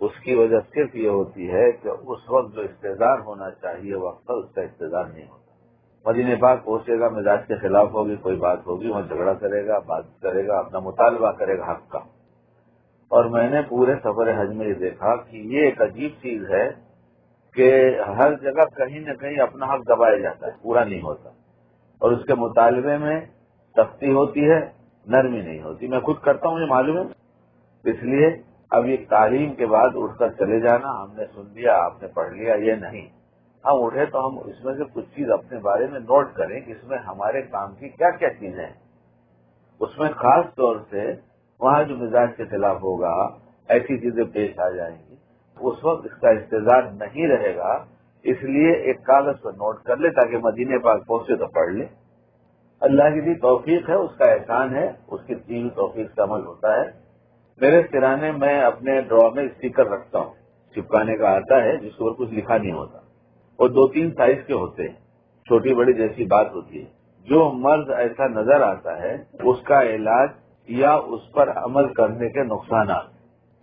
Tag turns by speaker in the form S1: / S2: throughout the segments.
S1: اس کی وجہ صرف یہ ہوتی ہے کہ اس وقت جو استعداد ہونا چاہیے وقت پر اس کا استعداد نہیں ہوتا۔ مدینہ پاک پہنچے گا، مزاج کے خلاف ہوگی، کوئی بات ہوگی، وہاں جھگڑا کرے گا، بات کرے گا، اپنا مطالبہ کرے گا حق کا۔ اور میں نے پورے سفر حج میں یہ دیکھا کہ یہ ایک عجیب چیز ہے کہ ہر جگہ کہیں نہ کہیں اپنا حق دبایا جاتا ہے، پورا نہیں ہوتا، اور اس کے مطالبے میں سختی ہوتی ہے، نرمی نہیں ہوتی۔ میں خود کرتا ہوں، یہ معلوم ہے۔ اس لیے اب یہ تعلیم کے بعد اٹھ کر چلے جانا، ہم نے سن لیا، آپ نے پڑھ لیا، یہ نہیں۔ ہم اٹھے تو ہم اس میں سے کچھ چیز اپنے بارے میں نوٹ کریں کہ اس میں ہمارے کام کی کیا کیا چیزیں ہیں۔ اس میں خاص طور سے وہاں جو مزاج کے خلاف ہوگا، ایسی چیزیں پیش آ جائیں گی، اس وقت اس کا استعداد نہیں رہے گا۔ اس لیے ایک کاغذ پر نوٹ کر لے تاکہ مدینے پاک پہنچے تو پڑھ لے۔ اللہ کی دی توفیق ہے، اس کا احسان ہے، اس کی دی ہوئی توفیق سے عمل ہوتا ہے۔ میرے سرانے میں اپنے ڈرا میں اسٹیکر رکھتا ہوں، چپکانے کا آتا ہے، جس پر کچھ لکھا نہیں ہوتا، اور 2-3 سائز کے ہوتے ہیں، چھوٹی بڑی جیسی بات ہوتی ہے۔ جو مرض ایسا نظر آتا ہے اس کا علاج یا اس پر عمل کرنے کے نقصانات،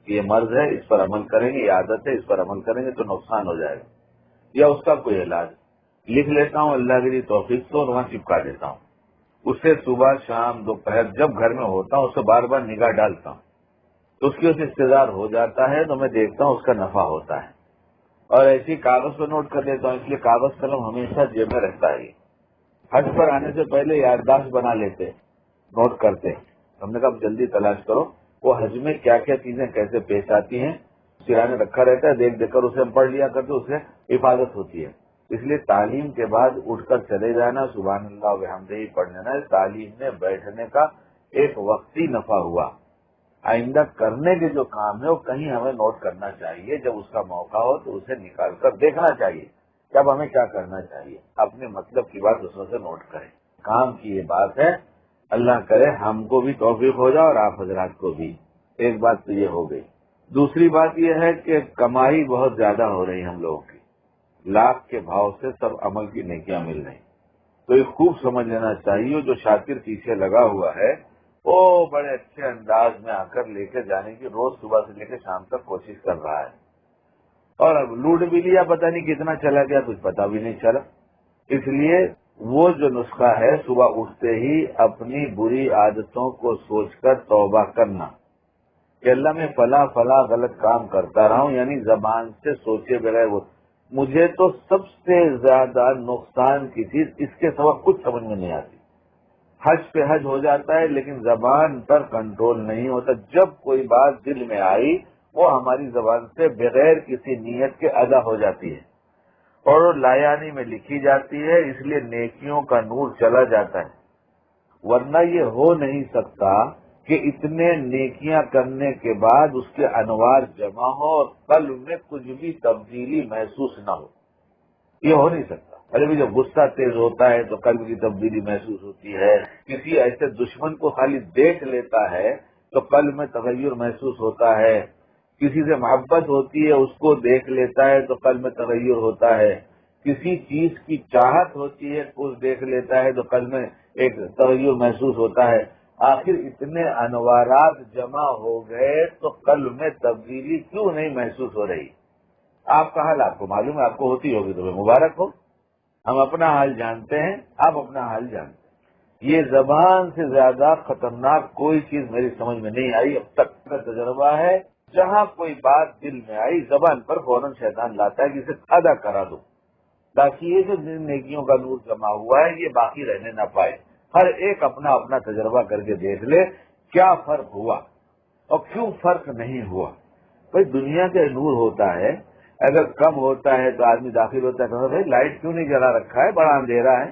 S1: یہ مرض ہے، اس پر عمل کریں گے، یہ عادت ہے، اس پر عمل کریں گے تو نقصان ہو جائے گا، یا اس کا کوئی علاج لکھ لیتا ہوں اللہ کی دی توفیق سے، اور وہاں چپکا دیتا ہوں۔ اسے صبح شام دوپہر جب گھر میں ہوتا ہوں اس سے بار بار نگاہ ڈالتا ہوں، تو اس کی اس استعداد ہو جاتا ہے تو میں دیکھتا ہوں اس کا نفع ہوتا ہے، اور ایسی کاغذ پر نوٹ کر لیتا ہوں۔ اس لیے کاغذ قلم ہمیشہ جیب میں رہتا ہے۔ حج پر آنے سے پہلے یادداشت بنا لیتے، نوٹ کرتے، ہم نے کہا جلدی تلاش کرو وہ حج میں کیا کیا چیزیں کیسے پیش آتی ہیں، سرانے رکھا رہتا ہے، دیکھ دیکھ کر اسے ہم پڑھ لیا کرتے، اس سے حفاظت ہوتی ہے۔ اس لیے تعلیم کے بعد اٹھ کر چلے جانا، سبحان اللہ وبحمدہ پڑھ لینا، تعلیم میں بیٹھنے کا ایک وقتی نفع ہوا۔ آئندہ کرنے کے جو کام ہے وہ کہیں ہمیں نوٹ کرنا چاہیے، جب اس کا موقع ہو تو اسے نکال کر دیکھنا چاہیے کہ اب ہمیں کیا کرنا چاہیے، اپنے مطلب کی بات اس میں سے نوٹ کریں۔ کام کی یہ بات ہے، اللہ کرے ہم کو بھی توفیق ہو جائے اور آپ حضرات کو بھی۔ ایک بات تو یہ ہو گئی۔ دوسری بات یہ ہے کہ کمائی بہت زیادہ ہو رہی ہم لوگوں کی، لاکھ کے بھاؤ سے سب عمل کی نیکیاں مل رہی، تو یہ خوب سمجھ لینا چاہیے جو شاکر پیچھے لگا ہوا ہے وہ بڑے اچھے انداز میں آ کر لے کے جانے کی روز صبح سے لے کے شام تک کوشش کر رہا ہے، اور اب لوٹ بھی لیا، پتہ نہیں کتنا چلا گیا، کچھ پتہ بھی نہیں چلا۔ اس لیے وہ جو نسخہ ہے صبح اٹھتے ہی اپنی بری عادتوں کو سوچ کر توبہ کرنا کہ اللہ میں فلاں فلاں غلط کام کرتا رہا ہوں، یعنی زبان سے سوچے بغیر وہ مجھے تو سب سے زیادہ نقصان کی چیز اس کے سوا کچھ سمجھ میں نہیں آتی۔ حج پہ حج ہو جاتا ہے لیکن زبان پر کنٹرول نہیں ہوتا، جب کوئی بات دل میں آئی وہ ہماری زبان سے بغیر کسی نیت کے ادا ہو جاتی ہے اور لایانی میں لکھی جاتی ہے، اس لیے نیکیوں کا نور چلا جاتا ہے۔ ورنہ یہ ہو نہیں سکتا کہ اتنے نیکیاں کرنے کے بعد اس کے انوار جمع ہو اور قلب میں کچھ بھی تبدیلی محسوس نہ ہو، یہ ہو نہیں سکتا۔ ارے بھی جب غصہ تیز ہوتا ہے تو قلب کی تبدیلی محسوس ہوتی ہے، کسی ایسے دشمن کو خالی دیکھ لیتا ہے تو قلب میں تغیر محسوس ہوتا ہے، کسی سے محبت ہوتی ہے اس کو دیکھ لیتا ہے تو قلب میں تغیر ہوتا ہے، کسی چیز کی چاہت ہوتی ہے اس دیکھ لیتا ہے تو قلب میں ایک تغیر محسوس ہوتا ہے۔ آخر اتنے انوارات جمع ہو گئے تو قلب میں تبدیلی کیوں نہیں محسوس ہو رہی؟ آپ کا حال آپ کو معلوم ہے، آپ کو ہوتی ہوگی تو مبارک ہو، ہم اپنا حال جانتے ہیں، آپ اپنا حال جانتے ہیں۔ یہ زبان سے زیادہ خطرناک کوئی چیز میری سمجھ میں نہیں آئی اب تک کا تجربہ ہے، جہاں کوئی بات دل میں آئی زبان پر فوراً شیطان لاتا ہے کہ اسے ادا کرا دو، تاکہ یہ جو نیکیوں کا نور جمع ہوا ہے یہ باقی رہنے نہ پائے۔ ہر ایک اپنا اپنا تجربہ کر کے دیکھ لے کیا فرق ہوا اور کیوں فرق نہیں ہوا۔ بھائی دنیا کا نور ہوتا ہے، اگر کم ہوتا ہے تو آدمی داخل ہوتا ہے کہ بھائی لائٹ کیوں نہیں جلا رکھا ہے، بڑا اندھیرا ہے،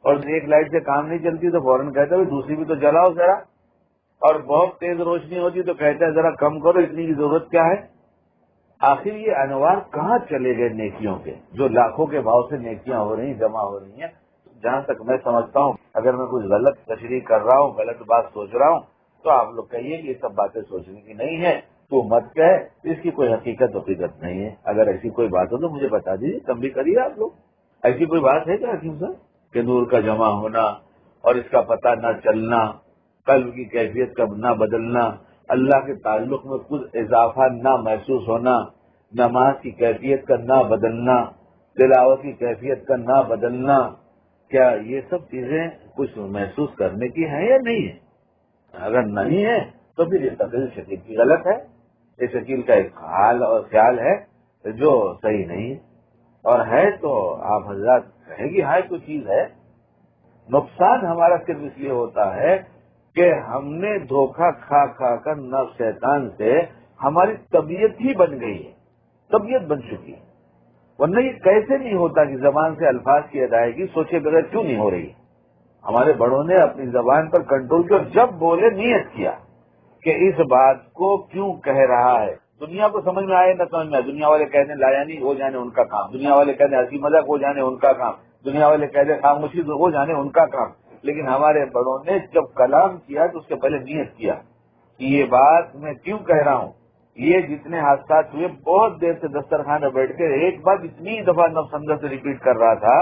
S1: اور ایک لائٹ سے کام نہیں چلتی تو فوراً کہتا ہے دوسری بھی تو جلاؤ ذرا، اور بہت تیز روشنی ہوتی تو کہتا ہے ذرا کم کرو، اتنی کی ضرورت کیا ہے۔ آخر یہ انوار کہاں چلے گئے نیکیوں کے، جو لاکھوں کے بھاؤ سے نیکیاں ہو رہی ہیں، جمع ہو رہی ہیں۔ جہاں تک میں سمجھتا ہوں اگر میں کچھ غلط تشریح کر رہا ہوں، غلط بات سوچ رہا ہوں تو آپ لوگ کہیے کہ یہ سب باتیں سوچنے کی نہیں ہے، تو مت کہے، اس کی کوئی حقیقت نہیں ہے۔ اگر ایسی کوئی بات ہو تو مجھے بتا دیجیے، کم بھی کریے آپ لوگ۔ ایسی کوئی بات ہے کیا حکیم صاحب کہ نور کا جمع ہونا اور اس کا پتہ نہ چلنا، قلب کی کیفیت کا نہ بدلنا، اللہ کے تعلق میں کچھ اضافہ نہ محسوس ہونا، نماز کی کیفیت کا نہ بدلنا، تلاوت کی کیفیت کا نہ بدلنا، کیا یہ سب چیزیں کچھ محسوس کرنے کی ہیں یا نہیں ہے؟ اگر نہیں ہے تو پھر یہ تقریر شکیل کی غلط ہے، یہ شکیل کا ایک حال اور خیال ہے جو صحیح نہیں ہے، اور ہے تو آپ حضرات کہیں گی ہاں کوئی چیز ہے۔ نقصان ہمارا صرف اس لیے ہوتا ہے کہ ہم نے دھوکہ کھا کھا کر نفس شیطان سے ہماری طبیعت ہی بن گئی ہے، طبیعت بن چکی ہے، ورنہ یہ کیسے نہیں ہوتا کہ زبان سے الفاظ کی ادائیگی سوچے بغیر کیوں نہیں ہو رہی؟ ہمارے بڑوں نے اپنی زبان پر کنٹرول کیا، جب بولے نیت کیا کہ اس بات کو کیوں کہہ رہا ہے۔ دنیا کو سمجھ میں آئے نہ سمجھ میں آئے، دنیا والے کہنے لایا نہیں ہو جانے ان کا کام، دنیا والے کہنے ہنسی مذاق ہو جانے ان کا کام، دنیا والے کہنے خاموشی ہو جانے ان کا کام، لیکن ہمارے بڑوں نے جب کلام کیا تو اس کے پہلے نیت کیا کہ یہ بات میں کیوں کہہ رہا ہوں۔ یہ جتنے حادثات ہوئے بہت دیر سے دسترخوان میں بیٹھ کے ایک بات اتنی دفعہ نفس اندر سے ریپیٹ کر رہا تھا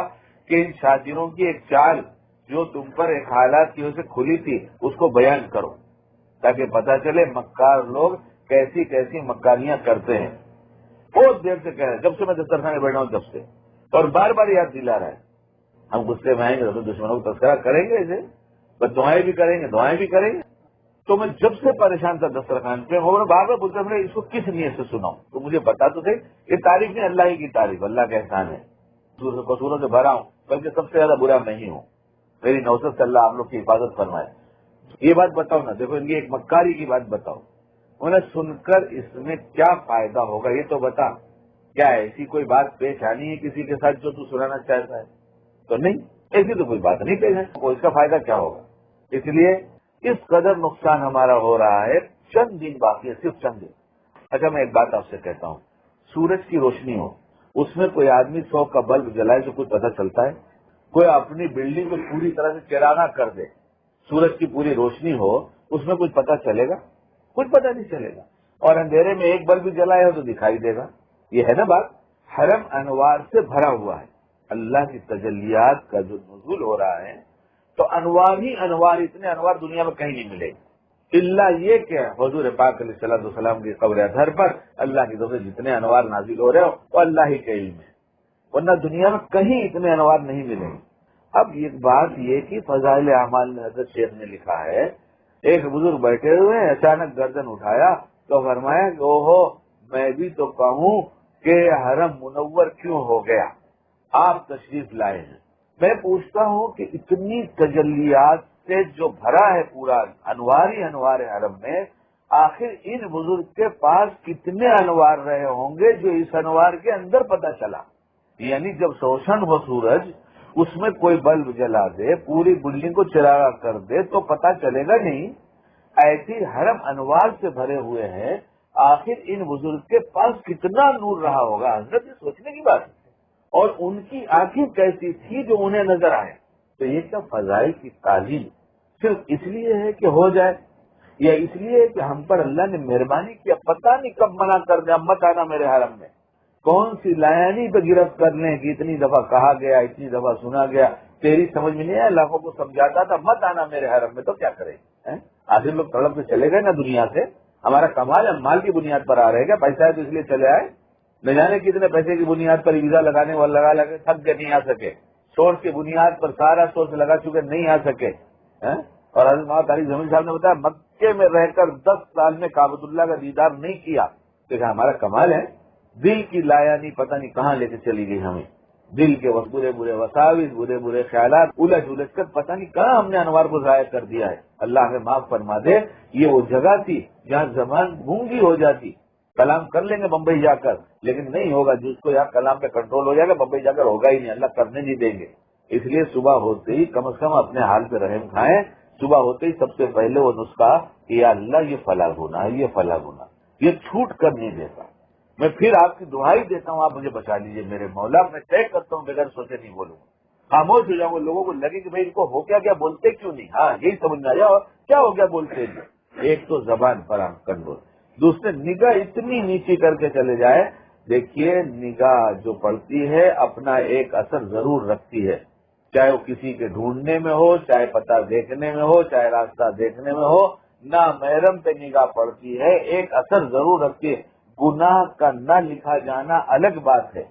S1: کہ ان شاطروں کی ایک چال جو تم پر ایک حالات کی وجہ سے کھلی تھی اس کو بیان کرو تاکہ پتہ چلے مکار لوگ کیسی کیسی مکاریاں کرتے ہیں۔ بہت دیر سے کہہ رہے ہیں، جب سے میں دسترخوان میں بیٹھا ہوں تب سے، اور بار بار یاد دلا رہا ہے۔ ہم غصے میں آئیں گے تو دشمنوں کو تذکرہ کریں گے، اسے بس دعائیں بھی کریں گے، دعائیں بھی کریں گے۔ تو میں جب سے پریشان تھا دسترخوان پہ، اور بار بار بولتا تھا اس کو کس نیت سے سناؤں، تو مجھے بتا تو صحیح، یہ تعریف نہیں اللہ ہی کی تعریف، اللہ کا احسان ہے، قصوروں سے بھرا ہوں، بلکہ سب سے زیادہ برا میں ہی ہوں، میری نوسط سے اللہ آپ لوگ کی حفاظت فرمائے۔ یہ بات بتاؤ نا، دیکھو ان کی ایک مکاری کی بات بتاؤ، انہیں سن کر اس میں کیا فائدہ ہوگا یہ تو بتا، کیا ایسی کوئی بات پیش آنی ہے کسی کے ساتھ جو تو سنانا چاہتا ہے؟ تو نہیں، ایسی تو کوئی بات نہیں پیش ہے، اس کا فائدہ کیا ہوگا؟ اس لیے اس قدر نقصان ہمارا ہو رہا ہے، چند دن باقی ہے، صرف چند دن۔ اچھا میں ایک بات آپ سے کہتا ہوں، سورج کی روشنی ہو، اس میں کوئی آدمی 100 کا بلب جلائے تو کچھ پتہ چلتا ہے؟ کوئی اپنی بلڈنگ کو پوری طرح سے چراغاں کر دے، سورج کی پوری روشنی ہو، اس میں کچھ پتہ چلے گا؟ کچھ پتہ نہیں چلے گا، اور اندھیرے میں ایک بلب بھی جلائے ہو تو دکھائی دے گا۔ یہ ہے نا بات، حرم انوار سے بھرا ہوا ہے، اللہ کی تجلیات کا جو نزول ہو رہا ہے تو انوار ہی انوار، اتنے انوار دنیا میں کہیں نہیں ملے گے اللہ یہ کہ حضور پاک علیہ الصلوۃ والسلام کی قبر اطہر پر اللہ کی طرف سے جتنے انوار نازل ہو رہے ہو وہ اللہ ہی کے علم ہے، ورنہ دنیا میں کہیں اتنے انوار نہیں ملیں گے۔ اب ایک بات یہ کہ فضائل اعمال میں حضرت شیخ نے لکھا ہے، ایک بزرگ بیٹھے ہوئے اچانک گردن اٹھایا تو فرمایا کہ اوہو میں بھی تو کہوں کہ حرم منور کیوں ہو گیا، آپ تشریف لائے ہیں۔ میں پوچھتا ہوں کہ اتنی تجلیات سے جو بھرا ہے پورا انوار ہی انوار حرم میں، آخر ان بزرگ کے پاس کتنے انوار رہے ہوں گے جو اس انوار کے اندر پتہ چلا؟ یعنی جب روشن ہو سورج، اس میں کوئی بلب جلا دے، پوری بلڈنگ کو چراغا کر دے تو پتہ چلے گا نہیں؟ ایسی حرم انوار سے بھرے ہوئے ہیں، آخر ان بزرگ کے پاس کتنا نور رہا ہوگا؟ حضرت یہ سوچنے کی بات ہے، اور ان کی آنکھیں کیسی تھی جو انہیں نظر آئے؟ تو یہ کیا فضائل کی تعلیم صرف اس لیے ہے کہ ہو جائے، یا اس لیے کہ ہم پر اللہ نے مہربانی کیا؟ پتہ نہیں کب منع کر دیا مت آنا میرے حرم میں، کون سی لائنی پہ گرفت کر لیں کہ اتنی دفعہ کہا گیا، اتنی دفعہ سنا گیا، تیری سمجھ میں نہیں آیا، لاکھوں کو سمجھاتا تھا مت آنا میرے حرم میں، تو کیا کریں؟ آخر لوگ تڑپ سے چلے گئے نا دنیا سے، ہمارا کمال ہے مال کی بنیاد پر آ رہے گا، پیسہ ہے تو اس لیے چلے آئے، نہ جانے کتنے پیسے کی بنیاد پر ویزا لگانے والا لگا لگے تھک کے نہیں آ سکے، سورس کی بنیاد پر سارا سورس لگا چکے نہیں آ سکے۔ اور حضرت مولانا طارق جمیل صاحب نے بتایا مکے میں رہ کر 10 سال میں کعبۃ اللہ کا دیدار نہیں کیا، تو ہمارا کمال ہے، دل کی لایا نہیں پتہ نہیں کہاں لے کے چلی گئی ہمیں، دل کے برے برے وساوس، برے برے خیالات الجھ الجھ کر پتہ نہیں کہاں ہم نے انوار کو ضائع کر دیا ہے۔ اللہ ہمیں معاف فرما دے، یہ وہ جگہ تھی جہاں زبان گونگی ہو جاتی، کلام کر لیں گے بمبئی جا کر لیکن نہیں ہوگا، جس کو یہاں کلام پہ کنٹرول ہو جائے گا بمبئی جا کر ہوگا ہی نہیں، اللہ کرنے نہیں دیں گے۔ اس لیے صبح ہوتے ہی کم از کم اپنے حال پہ رحم کھائیں، صبح ہوتے ہی سب سے پہلے وہ نسخہ کہ یا اللہ یہ فلاں گناہ ہے، یہ فلاں گناہ، یہ چھوٹ کر نہیں دیتا۔ میں پھر آپ کی دعائی دیتا ہوں، آپ مجھے بچا لیجئے میرے مولا، میں طے کرتا ہوں بغیر سوچے نہیں بولوں گا، خاموش ہو جاؤں گا، لوگوں کو لگے کہ بھائی ان کو ہو کیا بولتے کیوں نہیں، ہاں یہی سمجھ میں آیا کیا ہو گیا بولتے نہیں۔ ایک تو زبان پر کنٹرول، دوسرے نگاہ اتنی نیچی کر کے چلے جائے۔ دیکھیے نگاہ جو پڑتی ہے اپنا ایک اثر ضرور رکھتی ہے، چاہے وہ کسی کے ڈھونڈنے میں ہو، چاہے پتہ دیکھنے میں ہو، چاہے راستہ دیکھنے میں ہو، نامحرم پہ نگاہ پڑتی ہے ایک اثر ضرور رکھتی ہے. گناہ کا نہ لکھا جانا الگ بات ہے،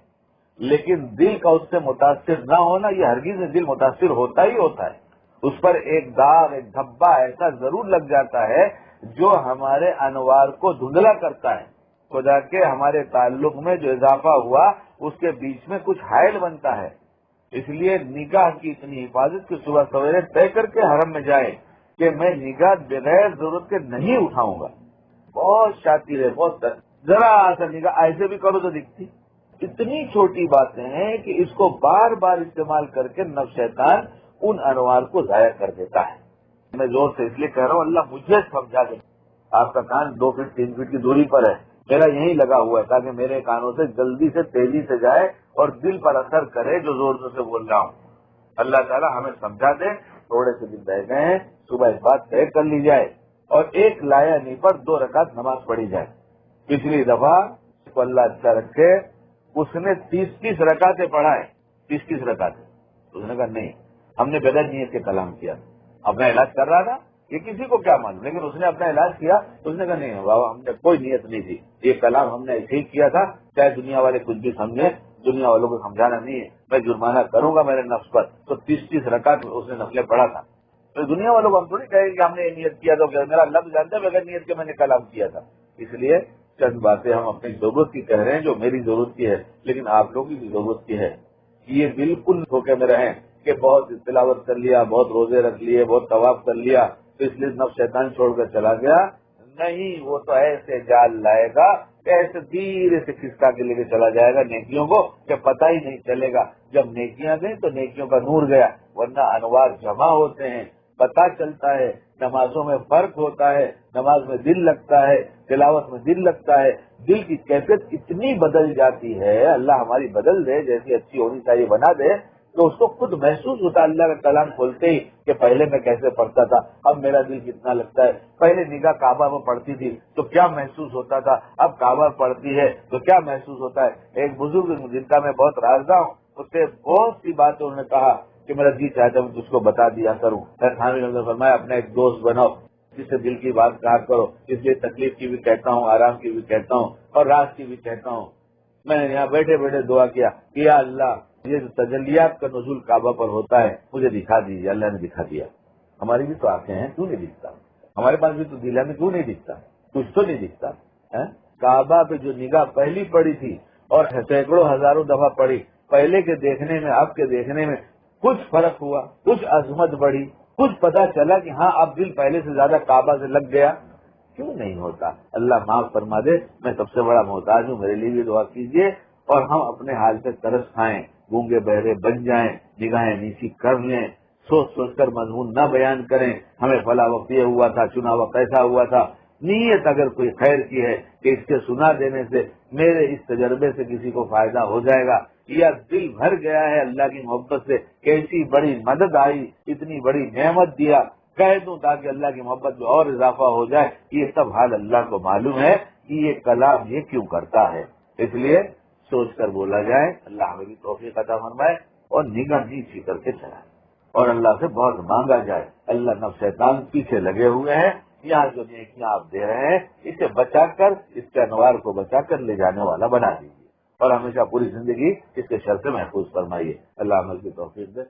S1: لیکن دل کا اس سے متاثر نہ ہونا یہ ہرگز دل متاثر ہوتا ہی ہوتا ہے. اس پر ایک داغ ایک دھبا ایسا ضرور لگ جاتا ہے جو ہمارے انوار کو دھندلا کرتا ہے. خدا کے ہمارے تعلق میں جو اضافہ ہوا اس کے بیچ میں کچھ حائل بنتا ہے. اس لیے نگاہ کی اتنی حفاظت کہ صبح سویرے طے کر کے حرم میں جائے کہ میں نگاہ بغیر ضرورت کے نہیں اٹھاؤں گا. بہت شاطر ہے، بہت ذرا سا نگاہ ایسے بھی کرو تو دکھتی. اتنی چھوٹی باتیں ہیں کہ اس کو بار بار استعمال کر کے نفس شیطان ان انوار کو ضائع کر دیتا ہے. میں زور سے اس لیے کہہ رہا ہوں اللہ مجھے سمجھا دے. آپ کا کان 2 فٹ 3 فٹ کی دوری پر ہے، میرا یہیں لگا ہوا ہے تاکہ میرے کانوں سے جلدی سے تیزی سے جائے اور دل پر اثر کرے جو زور سے بول رہا ہوں. اللہ تعالیٰ ہمیں سمجھا دے. تھوڑے سے دن رہ گئے ہیں، صبح اس بات طے کر لی جائے اور ایک لایانی پر 2 رکعت نماز پڑھی جائے. پچھلی دفعہ اس کو اللہ اچھا رکھے اس نے 30 رکعتیں پڑھائے. 30 رکعتیں. اس نے کہا نہیں، ہم نے بغیر نیت کے کلام کیا. اپنا علاج کر رہا تھا، یہ کسی کو کیا معلوم، لیکن اس نے اپنا علاج کیا. اس نے کہا نہیں بابا، ہم نے کوئی نیت نہیں تھی، یہ کلام ہم نے ایسے ہی کیا تھا، چاہے دنیا والے کچھ بھی سمجھے، دنیا والوں کو سمجھانا نہیں ہے. میں جرمانہ کروں گا میرے نفس پر. تو 30 رکعت اس نے نفلیں پڑھا تھا. تو دنیا والوں کو ہم تھوڑی کہیں کہ ہم نے یہ نیت کیا تھا، میرا لفظ جانتا ہے بغیر نیت کے میں نے کلام کیا تھا. اس لیے چند باتیں ہم اپنی ضرورت کی کہہ رہے ہیں جو میری ضرورت کی ہے، لیکن آپ لوگوں کی بھی ضرورت کی ہے. یہ بالکل دھوکے میں رہیں کہ بہت تلاوت کر لیا، بہت روزے رکھ لیے، بہت طواف کر لیا تو اس لیے نفس شیطان چھوڑ کر چلا گیا. نہیں، وہ تو ایسے جال لائے گا کہ ایسے دھیرے سے کھسکا کے لے کے چلا جائے گا نیکیوں کو کہ پتہ ہی نہیں چلے گا. جب نیکیاں گئیں تو نیکیوں کا نور گیا، ورنہ انوار جمع ہوتے ہیں، پتہ چلتا ہے. نمازوں میں فرق ہوتا ہے، نماز میں دل لگتا ہے، تلاوت میں دل لگتا ہے. دل کی کیفیت اتنی بدل جاتی ہے، اللہ ہماری بدل دے، جیسی اچھی ہونی چاہیے بنا دے، تو اس کو خود محسوس ہوتا ہے اللہ کا کلام کھولتے ہی کہ پہلے میں کیسے پڑھتا تھا، اب میرا دل کتنا لگتا ہے. پہلے نگاہ کعبہ میں پڑتی تھی تو کیا محسوس ہوتا تھا، اب کعبہ پڑتی ہے تو کیا محسوس ہوتا ہے. ایک بزرگ جن کا میں بہت رازدار ہوں، اس سے بہت سی باتیں انہوں نے کہا کہ میرا جی چاہتا ہوں تجھ کو بتا دیا کروں. خانوی نے فرمایا اپنا ایک دوست بناؤ جس سے دل کی بات کہا کرو. اس لیے تکلیف کی بھی کہتا ہوں، آرام کی بھی کہتا ہوں اور راز کی بھی کہتا ہوں. میں نے یہاں بیٹھے بیٹھے دعا کیا کہ یا اللہ یہ جو تجلیات کا نزول کعبہ پر ہوتا ہے مجھے دکھا دیجیے. اللہ نے دکھا دیا. ہماری بھی تو آنکھیں ہیں، کیوں نہیں دکھتا؟ ہمارے پاس بھی تو دل ہے، کیوں نہیں دکھتا؟ کچھ تو نہیں دکھتا. کعبہ پہ جو نگاہ پہلی پڑی تھی اور سینکڑوں ہزاروں دفعہ پڑی، پہلے کے دیکھنے میں اب کے دیکھنے میں کچھ فرق ہوا، کچھ عظمت بڑھی، کچھ پتا چلا کہ ہاں اب دل پہلے سے زیادہ کعبہ سے لگ گیا. کیوں نہیں ہوتا؟ اللہ معاف فرما دے. میں سب سے بڑا محتاج ہوں، میرے لیے بھی دعا کیجیے اور ہم اپنے حال سے ترس کھائیں، گونگے بہرے بن جائیں، نگاہیں نیچی کر لیں، سوچ سوچ کر مضمون نہ بیان کریں ہمیں فلاں وقت یہ ہوا تھا، چنا وقت ایسا ہوا تھا. نیت اگر کوئی خیر کی ہے کہ اس کے سنا دینے سے میرے اس تجربے سے کسی کو فائدہ ہو جائے گا، یا دل بھر گیا ہے اللہ کی محبت سے، کیسی بڑی مدد آئی، اتنی بڑی نعمت دیا، کہہ دوں تاکہ اللہ کی محبت میں اور اضافہ ہو جائے. یہ سب حال اللہ کو معلوم ہے کہ یہ کلام یہ کیوں کرتا ہے. اس لیے سوچ کر بولا جائے. اللہ ہمیں بھی توفیق عطا فرمائے اور نگاہ نیچی کر کے چلائے اور اللہ سے بہت مانگا جائے. اللہ نفس شیطان پیچھے لگے ہوئے ہیں. یہاں جو نیکیاں آپ دے رہے ہیں اسے بچا کر، اس کے انوار کو بچا کر لے جانے والا بنا دیجیے اور ہمیشہ پوری زندگی اس کے شر سے محفوظ فرمائیے. اللہ عمل کی توفیق دے.